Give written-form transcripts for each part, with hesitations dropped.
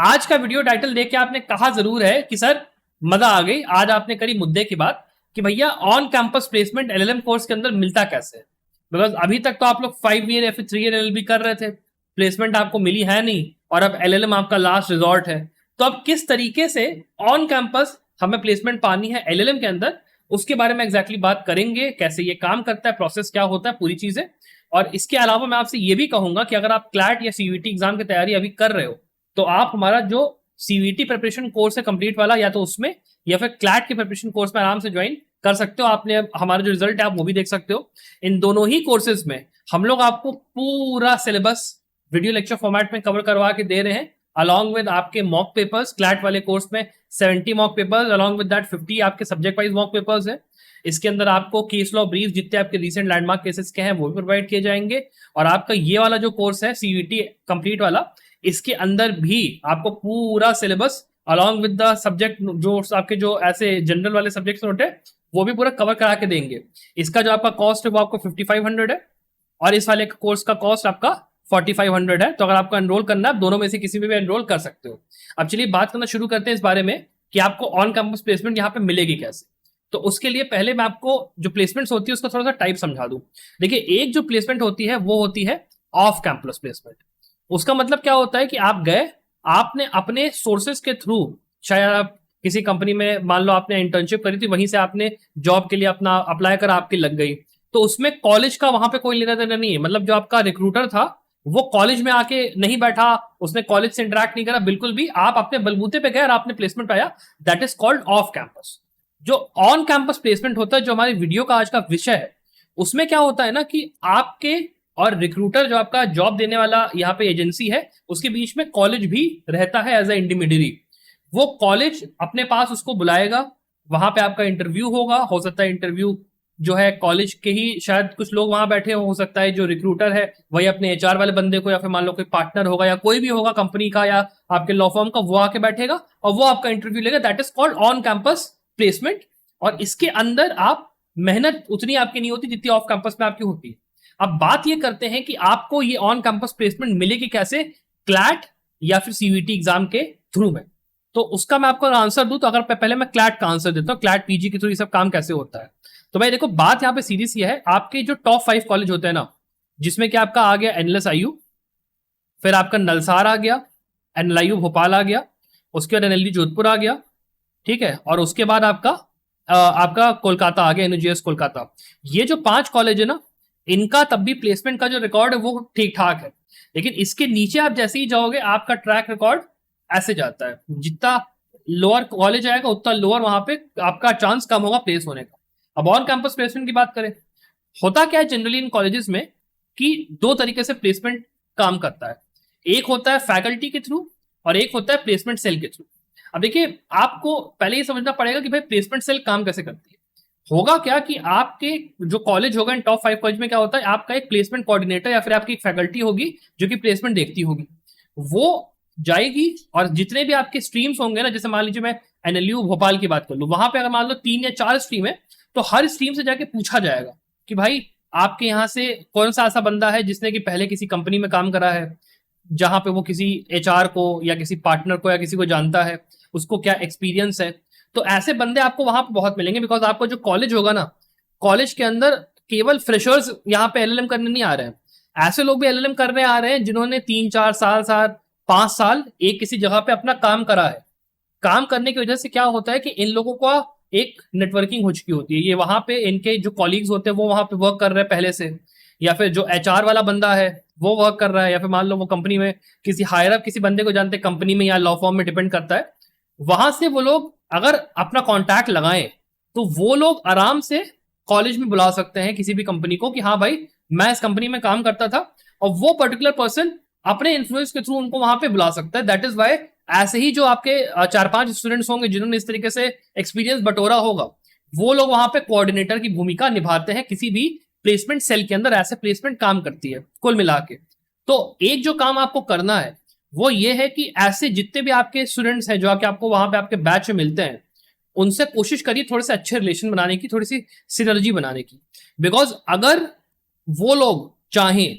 आज का video title देख के आपने कहा जरूर है कि सर मजा आ गई। आज आपने करी मुद्दे की बात कि भैया on campus placement LLM course के अंदर मिलता कैसे है। बिकॉज अभी तक तो आप लोग 5 ईयर या फिर 3 ईयर एलएलबी कर रहे थे, प्लेसमेंट आपको मिली है नहीं, और अब एलएलएम आपका लास्ट रिजॉर्ट है। तो अब किस तरीके से ऑन कैंपस हमें प्लेसमेंट पानी है एलएलएम के अंदर, उसके बारे में एग्जैक्टली बात करेंगे। कैसे ये काम करता है, प्रोसेस क्या होता है, पूरी चीजें। और इसके अलावा मैं आपसे ये भी कहूंगा कि अगर आप क्लैट या सीयूईटी एग्जाम की तैयारी अभी कर रहे हो तो आप हमारा जो सीवीटी प्रिपरेशन कोर्स है कंप्लीट वाला, या तो उसमें या फिर क्लैट के प्रिपरेशन कोर्स में आराम से ज्वाइन कर सकते हो। आपने हमारा जो रिजल्ट है आप वो भी देख सकते हो। इन दोनों ही कोर्सेज में हम लोग आपको पूरा सिलेबस वीडियो लेक्चर फॉर्मेट में कवर करवा के दे रहे हैं, अलॉन्ग विद आपके मॉक पेपर्स। क्लैट वाले कोर्स में 70 mock papers, along with that 50 आपके सब्जेक्ट वाइज मॉक पेपर्स है। इसके अंदर आपको केस लॉ ब्रीफ जितने आपके रिसेंट लैंडमार्क केसेस के हैं वो भी प्रोवाइड किए जाएंगे। और आपका ये वाला जो कोर्स है सीवीटी कंप्लीट वाला, इसके अंदर भी आपको पूरा syllabus along with the subject, जो आपके जो ऐसे जनरल वाले सब्जेक्ट्स होते हैं वो भी पूरा कवर करा के देंगे। इसका जो आपका कॉस्ट है वो आपको 5500 है, और इस वाले कोर्स का कॉस्ट आपका 4500 है। तो अगर आपको एनरोल करना है, आप दोनों में से किसी में भी एनरोल कर सकते हो। अब चलिए बात करना शुरू करते हैं इस बारे में कि आपको ऑन कैंपस प्लेसमेंट यहाँ पे मिलेगी कैसे। तो उसके लिए पहले मैं आपको जो प्लेसमेंट्स होती है उसका थोड़ा सा टाइप समझा दूं। देखिए, एक जो प्लेसमेंट होती है वो होती है ऑफ कैंपस प्लेसमेंट। उसका मतलब क्या होता है कि आप गए, आपने अपने सोर्सेज के थ्रू, शायद आप किसी कंपनी में मान लो आपने इंटर्नशिप करी थी, वहीं से आपने जॉब के लिए अपना अप्लाई करा, आपकी लग गई, तो उसमें कॉलेज का वहां पे कोई लेना देना नहीं है। मतलब जो आपका रिक्रूटर था वो कॉलेज में आके नहीं बैठा, उसने कॉलेज से इंटरेक्ट नहीं करा बिल्कुल भी, आप अपने बलबूते पे गए और आपने प्लेसमेंट पाया। That is called off campus. जो ऑन कैंपस प्लेसमेंट होता है, जो हमारी वीडियो का आज का विषय है, उसमें क्या होता है ना कि आपके और रिक्रूटर, जो आपका जॉब देने वाला यहाँ पे एजेंसी है, उसके बीच में कॉलेज भी रहता है एज ए इंटरमीडियरी। वो कॉलेज अपने पास उसको बुलाएगा, वहां पे आपका इंटरव्यू होगा। हो सकता है इंटरव्यू जो है कॉलेज के ही शायद कुछ लोग वहां बैठे हो सकता है जो रिक्रूटर है वही अपने एचआर वाले बंदे को, या फिर मान लो कोई पार्टनर होगा या कोई भी होगा कंपनी का या आपके लॉ फर्म का, वो आके बैठेगा और वो आपका इंटरव्यू लेगा। That is called on campus placement. और इसके अंदर आप मेहनत उतनी आपकी नहीं होती जितनी ऑफ कैंपस में आपकी होती है। अब बात ये करते हैं कि आपको ये ऑन कैंपस प्लेसमेंट मिलेगी कैसे, क्लैट या फिर सीवीटी एग्जाम के थ्रू में। तो उसका मैं आपको आंसर दूं तो अगर पहले मैं क्लैट का आंसर देता हूं, क्लैट पीजी के थ्रू ये सब काम कैसे होता है। तो भाई देखो, बात यहां पे सीधी सी है। आपके जो टॉप 5 कॉलेज होते हैं ना, जिसमें कि आपका आ गया एनएलएस आईयू, फिर आपका नलसार आ गया, एनएलआईयू भोपाल आ गया, उसके बाद एनएलडी जोधपुर आ गया, ठीक है, और उसके बाद आपका कोलकाता आ गया, एनयूजीएस कोलकाता। ये जो 5 कॉलेज है ना, इनका तब भी प्लेसमेंट का जो रिकॉर्ड है वो ठीक ठाक है। लेकिन इसके नीचे आप जैसे ही जाओगे आपका ट्रैक रिकॉर्ड ऐसे जाता है, जितना लोअर कॉलेज आएगा उतना लोअर वहां पे आपका चांस कम होगा प्लेस होने का। अब ऑन कैंपस प्लेसमेंट की बात करें, होता क्या है जनरली इन कॉलेजेस में कि 2 तरीके से प्लेसमेंट काम करता है। एक होता है फैकल्टी के थ्रू और एक होता है प्लेसमेंट सेल के थ्रू। अब देखिए, आपको पहले ये समझना पड़ेगा कि भाई प्लेसमेंट सेल काम कैसे करती है। होगा क्या कि आपके जो कॉलेज होगा, इन टॉप 5 कॉलेज में क्या होता है, आपका एक प्लेसमेंट कोऑर्डिनेटर या फिर आपकी एक फैकल्टी होगी जो कि प्लेसमेंट देखती होगी। वो जाएगी और जितने भी आपके स्ट्रीम्स होंगे ना, जैसे मान लीजिए मैं एनएलयू भोपाल की बात कर लूं, वहां पे अगर मान लो 3 या 4 स्ट्रीम है, तो हर स्ट्रीम से जाके पूछा जाएगा कि भाई आपके यहाँ से कौन सा ऐसा बंदा है जिसने कि पहले किसी कंपनी में काम करा है, जहां पे वो किसी एचआर को या किसी पार्टनर को या किसी को जानता है, उसको क्या एक्सपीरियंस है। तो ऐसे बंदे आपको वहां पे बहुत मिलेंगे, बिकॉज आपको जो कॉलेज होगा ना, कॉलेज के अंदर केवल फ्रेशर्स यहाँ पे एलएलएम करने नहीं आ रहे हैं, ऐसे लोग भी एलएलएम करने आ रहे हैं जिन्होंने 3-4 साल 5 साल एक किसी जगह पे अपना काम करा है। काम करने की वजह से क्या होता है कि इन लोगों का एक नेटवर्किंग हो चुकी होती है। ये वहां पे इनके जो कॉलीग्स होते हैं वो वहां पे वर्क कर रहे हैं पहले से, या फिर जो एचआर वाला बंदा है वो वर्क कर रहा है, या फिर मान लो वो कंपनी में किसी हायर अप किसी बंदे को जानते हैं कंपनी में या लॉ फॉर्म में, डिपेंड करता है। वहां से वो लोग अगर अपना कॉन्टैक्ट लगाएं तो वो लोग आराम से कॉलेज में बुला सकते हैं किसी भी कंपनी को कि हाँ भाई मैं इस कंपनी में काम करता था, और वो पर्टिकुलर पर्सन अपने इन्फ्लुएंस के थ्रू उनको वहां पे बुला सकता है। दैट इज वाई ऐसे ही जो आपके 4-5 स्टूडेंट्स होंगे जिन्होंने इस तरीके से एक्सपीरियंस बटोरा होगा, वो लोग वहां पे कोऑर्डिनेटर की भूमिका निभाते हैं किसी भी प्लेसमेंट सेल के अंदर। ऐसे प्लेसमेंट काम करती है कुल मिला के। तो एक जो काम आपको करना है वो ये है कि ऐसे जितने भी आपके स्टूडेंट्स हैं जो आपको वहां पे आपके बैच में मिलते हैं, उनसे कोशिश करिए थोड़े से अच्छे रिलेशन बनाने की, थोड़ी सी सिनर्जी बनाने की। बिकॉज अगर वो लोग चाहें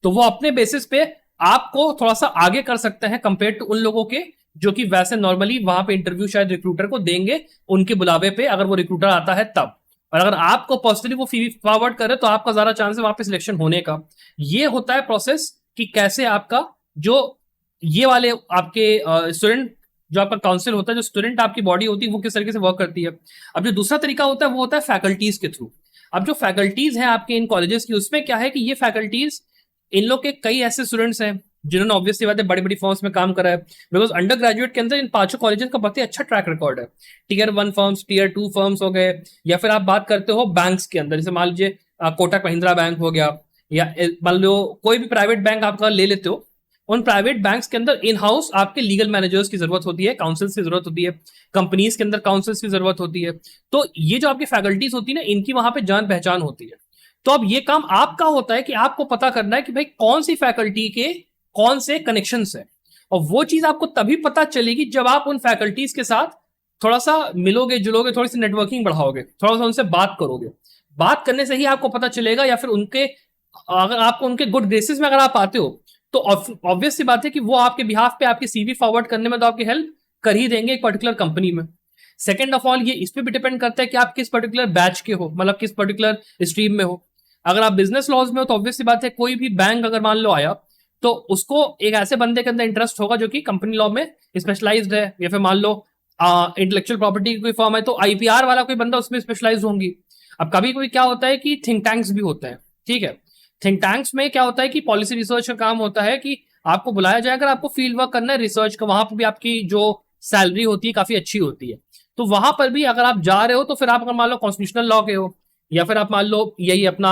तो वो अपने बेसिस पे आपको थोड़ा सा आगे कर सकते हैं कंपेयर टू उन लोगों के जो कि वैसे नॉर्मली वहां पे इंटरव्यू शायद रिक्रूटर को देंगे उनके बुलावे पे, अगर वो रिक्रूटर आता है तब। और अगर आपको पर्सनली वो फी फॉरवर्ड करे तो आपका ज्यादा चांस है वहां पे सिलेक्शन होने का। ये होता है प्रोसेस कि कैसे आपका जो ये वाले आपके स्टूडेंट, जो आपका काउंसिल होता है, जो स्टूडेंट आपकी बॉडी होती है, वो किस तरीके से वर्क करती है। अब जो दूसरा तरीका होता है वो होता है फैकल्टीज के थ्रू। अब जो फैकल्टीज हैं आपके इन कॉलेजेस की, उसमें क्या है कि ये फैकल्टीज, इन लोग के कई ऐसे स्टूडेंट्स हैं जिन्होंने ऑब्वियसली बात है बड़ी बड़ी फर्म्स में काम करा है, बिकॉज अंडर ग्रेजुएट के अंदर इन पांचों कॉलेजेस का बहुत ही अच्छा ट्रैक रिकॉर्ड है। टीयर 1 फर्म्स, टीयर 2 फर्म्स हो गए, या फिर आप बात करते हो बैंक्स के अंदर, जैसे मान लीजिए कोटक महिंद्रा बैंक हो गया, या मान लो कोई भी प्राइवेट बैंक आपका ले लेते हो, उन प्राइवेट बैंक्स के अंदर इन हाउस आपके लीगल मैनेजर्स की जरूरत होती है, काउंसिल्स की जरूरत होती है, कंपनीज के अंदर काउंसिल्स की जरूरत होती है। तो ये जो आपकी फैकल्टीज होती है ना, इनकी वहां पे जान पहचान होती है। तो अब ये काम आपका होता है कि आपको पता करना है कि भाई कौन सी फैकल्टी के कौन से कनेक्शन है। और वो चीज आपको तभी पता चलेगी जब आप उन फैकल्टीज के साथ थोड़ा सा मिलोगे जुलोगे, थोड़ी सी नेटवर्किंग बढ़ाओगे, थोड़ा सा उनसे बात करोगे। बात करने से ही आपको पता चलेगा, या फिर उनके, अगर आपको उनके गुड ग्रेसेस में अगर आप आते हो तो ऑब्वियस सी बात है कि वो आपके बिहाफ पे आपकी सीवी फॉरवर्ड करने में तो आपकी हेल्प कर ही देंगे एक पर्टिकुलर कंपनी में। सेकेंड ऑफ ऑल, ये इस पे भी डिपेंड करता है कि आप किस पर्टिकुलर बैच के हो, मतलब किस पर्टिकुलर स्ट्रीम में हो। अगर आप बिजनेस लॉज में हो तो ऑब्वियसली बात है कोई भी बैंक अगर मान लो आया तो उसको एक ऐसे बंदे के अंदर इंटरेस्ट होगा जो कि कंपनी लॉ में स्पेशलाइज्ड है, या फिर मान लो इंटेलेक्चुअल प्रॉपर्टी की कोई फॉर्म है तो आईपीआर वाला कोई बंदा उसमें स्पेशलाइज होंगी। अब कभी कभी क्या होता है कि थिंक टैंक्स भी होते हैं, ठीक है। थिंक टैंक्स में क्या होता है कि पॉलिसी रिसर्च का काम होता है कि आपको बुलाया जाए, अगर आपको फील्ड वर्क करना है रिसर्च का, वहां पर भी आपकी जो सैलरी होती है काफी अच्छी होती है। तो वहां पर भी अगर आप जा रहे हो तो फिर आप अगर मान लो कॉन्स्टिट्यूशनल लॉ के हो, या फिर आप मान लो यही अपना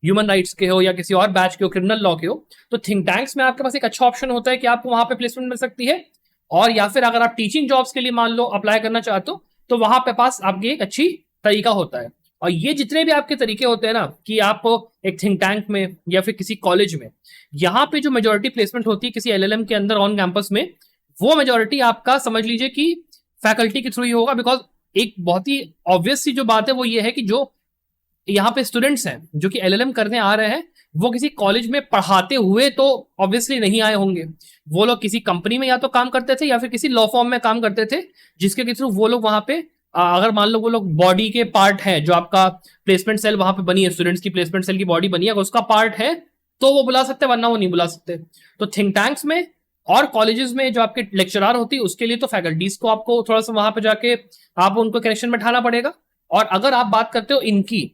ह्यूमन राइट्स के हो, या किसी और बैच के हो, क्रिमिनल लॉ के हो, तो थिंक टैंक्स में आपके पास एक अच्छा ऑप्शन होता है कि आपको वहां पे प्लेसमेंट मिल सकती है। और या फिर अगर आप टीचिंग जॉब्स के लिए मान लो अप्लाई करना चाहते हो तो वहां पे पास आपकी एक अच्छी तरीका होता है। और ये जितने भी आपके तरीके होते हैं ना, कि आप एक थिंक टैंक में या फिर किसी कॉलेज में, यहाँ पे जो मेजोरिटी प्लेसमेंट होती है किसी एलएलएम के अंदर ऑन कैंपस में, वो मेजोरिटी आपका समझ लीजिए कि फैकल्टी के थ्रू ही होगा। बिकॉज एक बहुत ही ऑब्वियस सी जो बात है वो ये है कि जो यहाँ पे स्टूडेंट्स हैं जो कि एलएलएम करने आ रहे हैं, वो किसी कॉलेज में पढ़ाते हुए तो ऑब्वियसली नहीं आए होंगे। वो लोग किसी कंपनी में या तो काम करते थे या फिर किसी लॉ फॉर्म में काम करते थे, जिसके के थ्रू वो लोग वहां पे अगर मान लो वो लोग बॉडी के पार्ट है, जो आपका प्लेसमेंट सेल वहां पे बनी है, स्टूडेंट्स की प्लेसमेंट सेल की बॉडी बनी है, अगर उसका पार्ट है तो वो बुला सकते हैं, वरना वो नहीं बुला सकते। तो थिंक टैंक्स में और कॉलेजेस में जो आपके लेक्चरार होती है उसके लिए तो फैकल्टीज को आपको थोड़ा सा वहां पे जाके आप उनको कनेक्शन में ठाना पड़ेगा। और अगर आप बात करते हो इनकी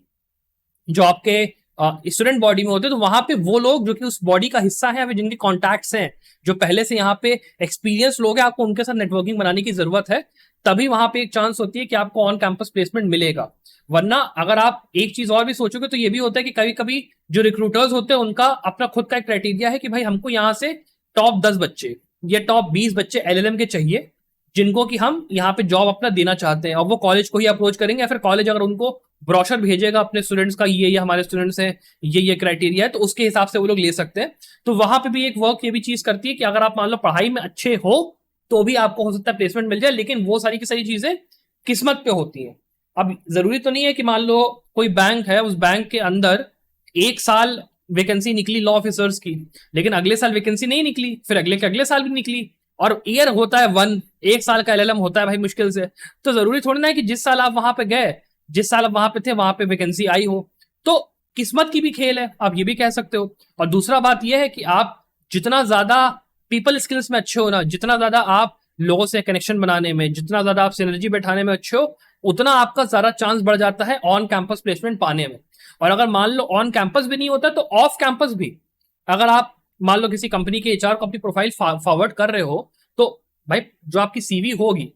जो आपके स्टूडेंट बॉडी में होते हैं, तो वहां पे वो लोग जो कि उस बॉडी का हिस्सा है, जिनके कॉन्टैक्ट्स हैं, जो पहले से यहाँ पे एक्सपीरियंस लोग हैं, आपको उनके साथ नेटवर्किंग बनाने की जरूरत है, तभी वहां पे एक चांस होती है कि आपको ऑन कैंपस प्लेसमेंट मिलेगा। वरना अगर आप एक चीज और भी सोचोगे तो ये भी होता है कि कभी कभी जो रिक्रूटर्स होते हैं उनका अपना खुद का एक क्राइटेरिया है कि भाई हमको यहाँ से टॉप 10 बच्चे या टॉप 20 बच्चे एलएलएम के चाहिए, जिनको कि हम यहाँ पे जॉब अपना देना चाहते हैं। और वो कॉलेज को ही अप्रोच करेंगे, या फिर कॉलेज अगर उनको ब्रोशर भेजेगा अपने स्टूडेंट्स का, ये हमारे स्टूडेंट्स हैं, ये क्राइटेरिया है, तो उसके हिसाब से वो लोग ले सकते हैं। तो वहां पे भी एक वर्क ये भी चीज करती है कि अगर आप मान लो पढ़ाई में अच्छे हो तो भी आपको हो सकता है प्लेसमेंट मिल जाए, लेकिन वो सारी की सारी चीजें किस्मत पे होती हैं। अब जरूरी तो नहीं है कि मान लो कोई बैंक है, उस बैंक के अंदर एक साल वैकेंसी निकली लॉ ऑफिसर्स की, लेकिन अगले साल वैकेंसी नहीं निकली, फिर अगले के अगले साल भी निकली, और ईयर होता है 1, एक साल का एलएलएम होता है भाई मुश्किल से। तो जरूरी थोड़ी ना है कि जिस साल आप वहां पे गए, जिस साल आप वहां पे थे, वहां पे वैकेंसी आई हो। तो किस्मत की भी खेल है, आप ये भी कह सकते हो। और दूसरा बात यह है कि आप जितना ज्यादा पीपल स्किल्स में अच्छे हो ना, जितना ज्यादा आप लोगों से कनेक्शन बनाने में, जितना ज्यादा आप सिनर्जी बैठाने में अच्छे हो, उतना आपका ज्यादा चांस बढ़ जाता है ऑन कैंपस प्लेसमेंट पाने में। और अगर मान लो ऑन कैंपस भी नहीं होता तो ऑफ कैंपस भी अगर आप मान लो किसी कंपनी के एचआर को अपनी प्रोफाइल फॉरवर्ड कर रहे हो, तो भाई जो आपकी सीवी होगी,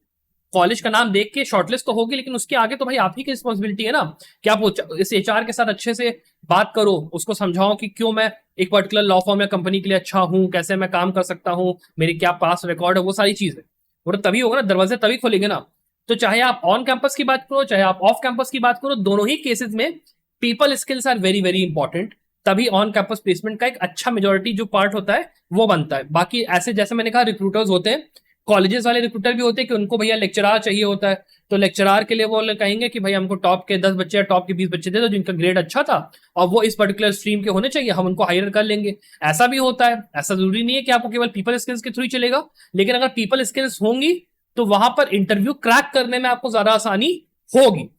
कॉलेज का नाम देख के शॉर्टलिस्ट तो होगी, लेकिन उसके आगे तो भाई आप ही की रिस्पॉन्सिबिलिटी है ना कि आप इस एचआर के साथ अच्छे से बात करो, उसको समझाओ कि क्यों मैं एक पर्टिकुलर लॉ फॉर्म या कंपनी के लिए अच्छा हूँ, कैसे मैं काम कर सकता हूँ, मेरी क्या पास रिकॉर्ड है, वो सारी चीजें। और तभी होगा ना, दरवाजे तभी खोलेंगे ना। तो चाहे आप ऑन कैंपस की बात करो, चाहे आप ऑफ कैंपस की बात करो, दोनों ही केसेस में people skills are very very important. तभी ऑन कैंपस प्लेसमेंट का एक अच्छा मेजोरिटी जो पार्ट होता है वो बनता है। बाकी ऐसे जैसे मैंने कहा रिक्रूटर्स होते हैं, कॉलेजेस वाले रिक्रूटर भी होते हैं कि उनको भैया लेक्चरार चाहिए होता है, तो लेक्चरार के लिए वो कहेंगे कि भाई हमको टॉप के 10 बच्चे या टॉप के 20 बच्चे दे दो जिनका ग्रेड अच्छा था और वो इस पर्टिकुलर स्ट्रीम के होने चाहिए, हम उनको हायर कर लेंगे। ऐसा भी होता है। ऐसा जरूरी नहीं है कि आपको केवल पीपल स्किल्स के थ्रू ही चलेगा, लेकिन अगर पीपल स्किल्स होंगी तो वहां पर इंटरव्यू क्रैक करने में आपको ज्यादा आसानी होगी।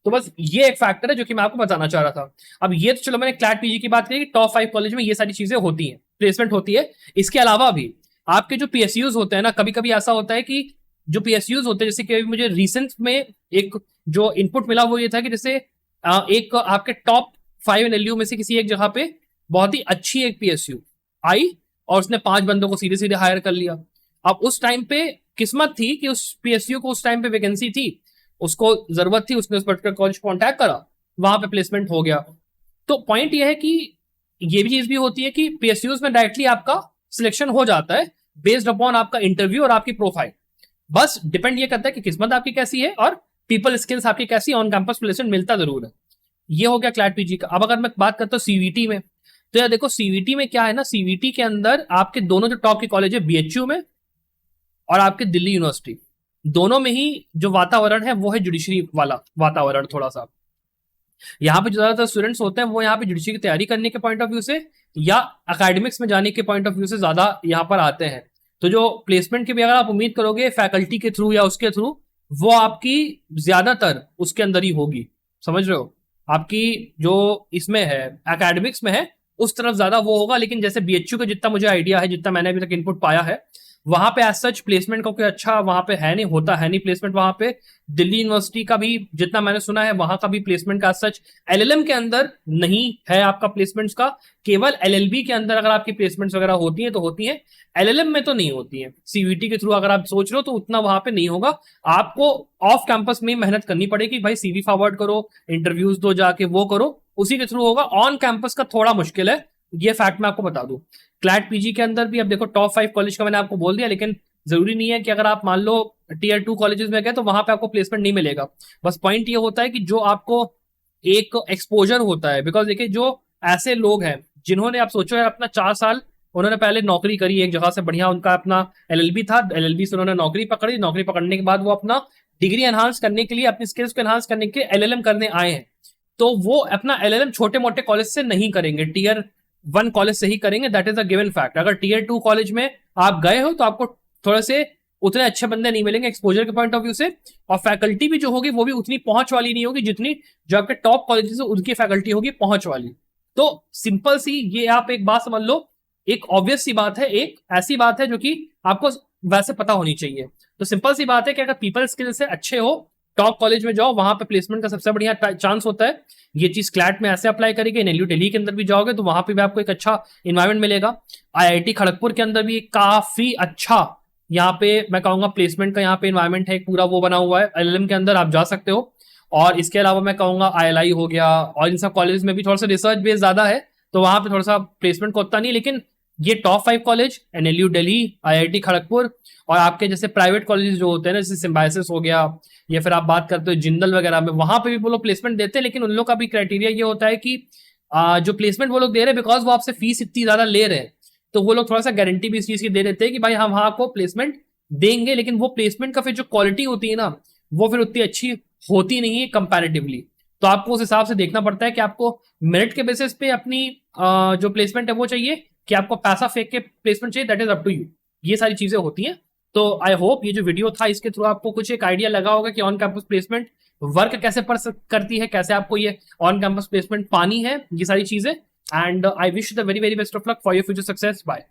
तो बस ये एक फैक्टर है जो कि मैं आपको बताना चाह रहा था। अब ये तो चलो मैंने क्लैट पीजी की बात करी, टॉप 5 कॉलेज में ये सारी चीजें होती हैं, प्लेसमेंट होती है। इसके अलावा भी आपके जो पीएसयूज होते हैं ना, कभी कभी ऐसा होता है कि जो पीएसयूज होते हैं, जैसे कि मुझे रिसेंट में एक जो इनपुट मिला वो ये था कि जैसे एक आपके टॉप 5 एनएलयू में से किसी एक जगह पे बहुत ही अच्छी एक पीएसयू आई और उसने 5 बंदों को सीधे सीधे हायर कर लिया। अब उस टाइम पे किस्मत थी कि उस पीएसयू को उस टाइम पे वैकेंसी थी, उसको जरूरत थी, उसने उस पर्टिकुलर कॉलेज को कॉन्टैक्ट करा, वहां पे प्लेसमेंट हो गया। तो पॉइंट यह है कि ये भी चीज भी होती है कि पीएसयूज में डायरेक्टली आपका सिलेक्शन हो जाता है बेस्ड अपॉन आपका इंटरव्यू और आपकी प्रोफाइल। बस डिपेंड ये करता है कि किस्मत आपकी कैसी है और पीपल स्किल्स आपकी कैसी, ऑन कैंपस प्लेसमेंट मिलता जरूर है। ये हो गया क्लैट पीजी का। अब अगर मैं बात करता हूँ सीवीटी में, तो यार देखो सीवीटी में क्या है ना, सीवीटी के अंदर आपके दोनों जो टॉप के कॉलेज है बीएचयू में और आपके दिल्ली यूनिवर्सिटी, दोनों में ही जो वातावरण है वो है जुडिशरी वाला वातावरण। थोड़ा सा यहाँ पे जो ज्यादातर स्टूडेंट्स होते हैं वो यहाँ पे जुडिशरी की तैयारी करने के पॉइंट ऑफ व्यू से या अकेडमिक्स में जाने के पॉइंट ऑफ व्यू से ज्यादा यहाँ पर आते हैं। तो जो प्लेसमेंट की भी अगर आप उम्मीद करोगे फैकल्टी के थ्रू या उसके थ्रू, वो आपकी ज्यादातर उसके अंदर ही होगी। समझ रहे हो, आपकी जो इसमें है एकेडमिक्स में है उस तरफ ज्यादा वो होगा। लेकिन जैसे बीएचयू का जितना मुझे आइडिया है, जितना मैंने अभी तक इनपुट पाया है, वहां पे एज सच प्लेसमेंट का कोई अच्छा वहां पे है नहीं, होता है नहीं प्लेसमेंट वहां पे। दिल्ली यूनिवर्सिटी का भी जितना मैंने सुना है वहां का भी प्लेसमेंट का एज सच एलएलएम के अंदर नहीं है आपका प्लेसमेंट्स का, केवल एलएलबी के अंदर अगर आपकी प्लेसमेंट्स वगैरह होती है तो होती है, एलएलएम में तो नहीं होती है। सीवीटी के थ्रू अगर आप सोच रहे हो तो उतना वहां पे नहीं होगा, आपको ऑफ कैंपस में मेहनत करनी पड़ेगी भाई, सीवी फॉरवर्ड करो, इंटरव्यूज दो जाके, वो करो, उसी के थ्रू होगा। ऑन कैंपस का थोड़ा मुश्किल है, ये फैक्ट मैं आपको बता दूं। क्लैट पीजी के अंदर भी अब देखो टॉप 5 कॉलेज का मैंने आपको बोल दिया, लेकिन जरूरी नहीं है कि अगर आप मान लो टीयर 2 कॉलेजेस में गए तो वहां पे आपको प्लेसमेंट नहीं मिलेगा। बस पॉइंट ये होता है कि जो आपको एक एक्सपोजर होता है, बिकॉज देखिए जो ऐसे लोग हैं जिन्होंने आप सोचो है अपना 4 साल उन्होंने पहले नौकरी करी एक जगह से बढ़िया, उनका अपना एलएलबी था, एलएलबी से उन्होंने नौकरी पकड़ी, नौकरी पकड़ने के बाद वो अपना डिग्री एनहांस करने के लिए, अपनी स्किल्स को एनहांस करने के लिए एलएलएम करने आए हैं। तो वो अपना एलएलएम छोटे मोटे कॉलेज से नहीं करेंगे, टीयर 1 कॉलेज से ही करेंगे, that is a given fact. अगर टीयर 2 कॉलेज में आप गए हो तो आपको थोड़े से उतने अच्छे बंदे नहीं मिलेंगे एक्सपोजर के पॉइंट ऑफ व्यू से, और फैकल्टी भी जो होगी वो भी उतनी पहुंच वाली नहीं होगी जितनी जो आपके टॉप कॉलेजेस उनकी फैकल्टी होगी पहुंच वाली। तो सिंपल सी ये आप एक बात समझ लो, एक ऑब्वियस सी बात है, एक ऐसी बात है जो कि आपको वैसे पता होनी चाहिए। तो सिंपल सी बात है कि अगर पीपल स्किल से अच्छे हो, टॉप कॉलेज में जाओ, वहां पे प्लेसमेंट का सबसे बढ़िया चांस होता है। ये चीज क्लैट में ऐसे अप्लाई करेगी, एनएलयू दिल्ली के अंदर भी जाओगे तो वहां पे भी आपको एक अच्छा इन्वायरमेंट मिलेगा। आईआईटी खड़गपुर के अंदर भी काफी अच्छा यहाँ पे मैं कहूंगा प्लेसमेंट का यहाँ पे इन्वायरमेंट है, एक पूरा वो बना हुआ है, एलएलएम के अंदर आप जा सकते हो। और इसके अलावा मैं कहूंगा आईएलआई हो गया, और इन सब कॉलेज में भी थोड़ा सा रिसर्च बेस ज्यादा है, तो वहां पे थोड़ा सा प्लेसमेंट को उतना नहीं। लेकिन ये top 5 college NLU Delhi, IIT Kharagpur, और आपके जैसे प्राइवेट कॉलेज जो होते हैं ना, जैसे सिम्बायोसिस हो गया, या फिर आप बात करते हो जिंदल वगैरह में, वहां पे भी वो लोग प्लेसमेंट देते हैं। लेकिन उन लोग का भी क्राइटेरिया ये होता है कि जो प्लेसमेंट वो लोग दे रहे हैं, बिकॉज वो आपसे फीस इतनी ज्यादा ले रहे हैं, तो वो लोग थोड़ा सा गारंटी भी इस चीज की दे देते हैं कि भाई हम वहां आपको प्लेसमेंट देंगे। लेकिन वो प्लेसमेंट का फिर जो क्वालिटी होती है ना, वो फिर उतनी अच्छी होती नहीं है कंपैरेटिवली। तो आपको उस हिसाब से देखना पड़ता है कि आपको मेरिट के बेसिस पे अपनी जो प्लेसमेंट है वो चाहिए, कि आपको पैसा फेंक के प्लेसमेंट चाहिए, that is up to you. ये सारी चीजें होती हैं। तो आई होप ये जो वीडियो था इसके थ्रू आपको कुछ एक आइडिया लगा होगा कि ऑन कैंपस प्लेसमेंट वर्क कैसे करती है, कैसे आपको ये ऑन कैंपस प्लेसमेंट पानी है, ये सारी चीजें। And I wish the very very best of luck for your future success. Bye.